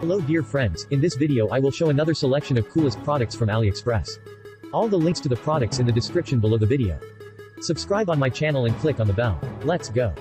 Hello dear friends, in this video I will show another selection of coolest products from AliExpress. All the links to the products in the description below the video. Subscribe on my channel and click on the bell. Let's go.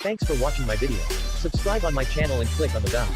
Thanks for watching my video. Subscribe on my channel and click on the bell.